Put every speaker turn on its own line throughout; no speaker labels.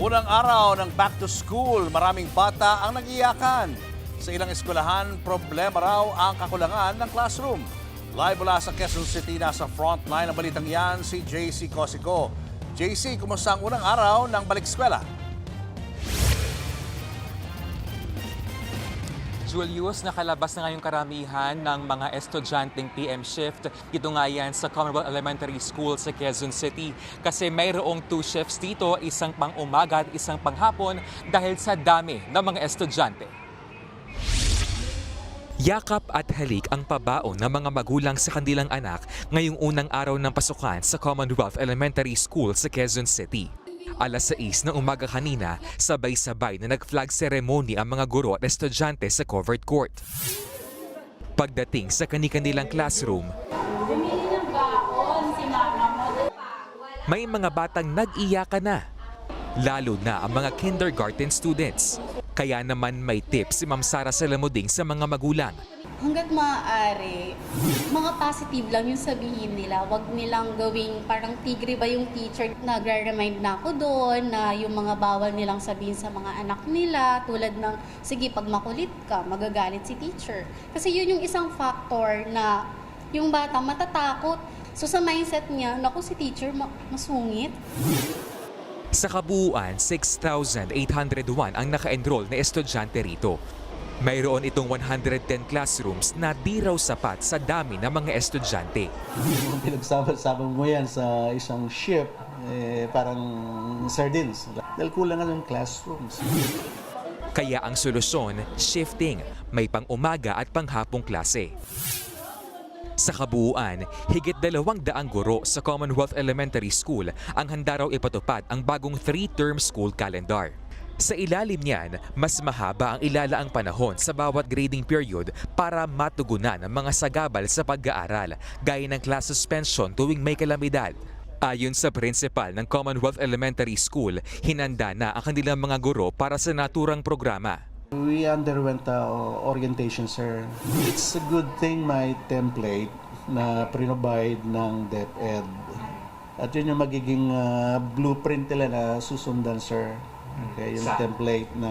Unang araw ng back to school, maraming bata ang nag-iyakan. Sa ilang eskwelahan, problema raw ang kakulangan ng classroom. Live mula sa Quezon City, nasa frontline ng balitang yan si JC Cosico. JC, kumusta ang unang araw ng balik eskwela?
Julius, nakalabas na ngayong karamihan ng mga estudyanteng PM shift. Dito nga yan sa Commonwealth Elementary School sa Quezon City. Kasi mayroong 2 shifts dito, isang pang umaga at isang panghapon dahil sa dami ng mga estudyante. Yakap at halik ang pabaon ng mga magulang sa kanilang anak ngayong unang araw ng pasukan sa Commonwealth Elementary School sa Quezon City. Alas 6 ng umaga kanina, sabay-sabay na nag-flag ceremony ang mga guro at estudyante sa covered court. Pagdating sa kani-kanilang classroom, may mga batang nag-iyakan na, lalo na ang mga kindergarten students. Kaya naman may tips si Ma'am Sara Salamuding sa mga magulang.
Hanggat maaari, mga positive lang yung sabihin nila. Huwag nilang gawing parang tigre ba yung teacher. Nagre-remind na ako doon na yung mga bawal nilang sabihin sa mga anak nila. Tulad ng, sige, pag makulit ka, magagalit si teacher. Kasi yun yung isang factor na yung bata matatakot. So sa mindset niya, naku si teacher masungit.
Sa kabuuan, 6,801 ang naka-enroll na estudyante rito. Mayroon itong 110 classrooms na di raw sapat sa dami ng mga estudyante.
Kung pinagsama-sama mo yan sa isang ship, parang sardines. Dahil kulang nga ng classrooms.
Kaya ang solusyon, shifting. May pang-umaga at panghapong klase. Sa kabuuan, higit 200 guro sa Commonwealth Elementary School ang handa raw ipatupad ang bagong 3-term school calendar. Sa ilalim niyan, mas mahaba ang ilalaang panahon sa bawat grading period para matugunan ang mga sagabal sa pag-aaral, gaya ng class suspension tuwing may kalamidad. Ayon sa principal ng Commonwealth Elementary School, hinanda na ang kanilang mga guro para sa naturang programa.
We underwent orientation, sir. It's a good thing may template na provide ng DepEd. At yun yung magiging blueprint nila na susundan, sir. Okay, yung template na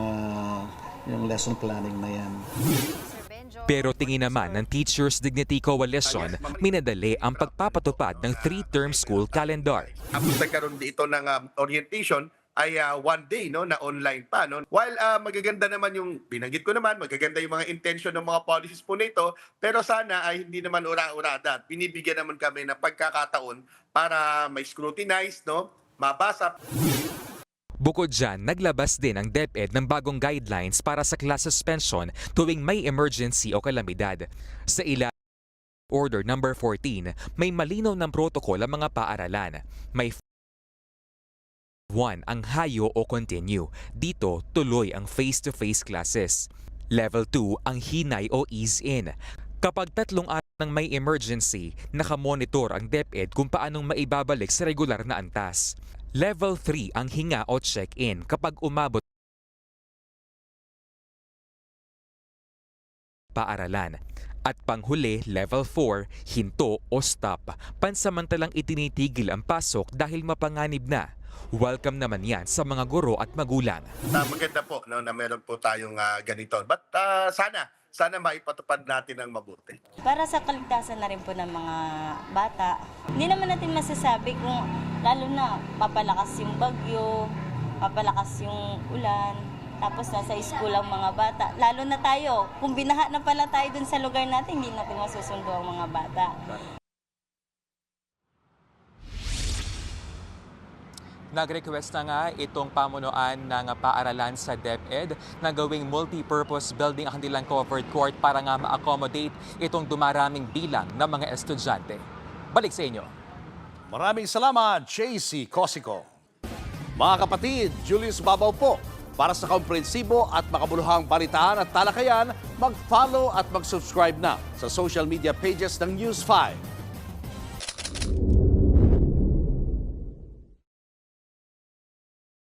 yung lesson planning na yan.
Pero tingin naman ng Teachers Dignity Coalition, minadali ang pagpapatupad ng 3-term school calendar.
Tapos nagkaroon dito ng orientation ay 1 day no na online pa no. While magaganda naman yung binanggit ko naman, magaganda yung mga intention ng mga policies po nito, pero sana ay hindi naman ura-urada. Binibigyan naman kami ng pagkakataon para may scrutinize no, mabasa.
Bukod dyan, naglabas din ang DepEd ng bagong guidelines para sa class suspension tuwing may emergency o kalamidad. Sa Order number 14, may malinaw ng protocol ang mga paaralan. May 1 ang hayo o continue. Dito, tuloy ang face-to-face classes. Level 2 ang hinay o ease-in. Kapag 3 araw nang may emergency, nakamonitor ang DepEd kung paanong maibabalik sa regular na antas. Level 3 ang hinga o check-in kapag umabot paaralan. At panghuli, level 4, hinto o stop. Pansamantalang itinitigil ang pasok dahil mapanganib na. Welcome naman yan sa mga guro at magulang.
Maganda po no, na meron po tayong ganito. But sana maipatupad natin ng mabuti.
Para sa kaligtasan na rin po ng mga bata, hindi naman natin masasabi kung lalo na papalakas yung bagyo, papalakas yung ulan, tapos nasa school ang mga bata. Lalo na tayo, kung binaha na pala tayo dun sa lugar natin, hindi natin masusundo ang mga bata.
Nag-request na nga itong pamunuan ng paaralan sa DepEd na gawing multi-purpose building ang kanilang covered court para nga ma-accommodate itong dumaraming bilang ng mga estudyante. Balik sa inyo.
Maraming salamat, JC Cosico. Mga kapatid, Julius Babaw po. Para sa komprehensibo at makabuluhang balitaan at talakayan, mag-follow at mag-subscribe na sa social media pages ng News 5.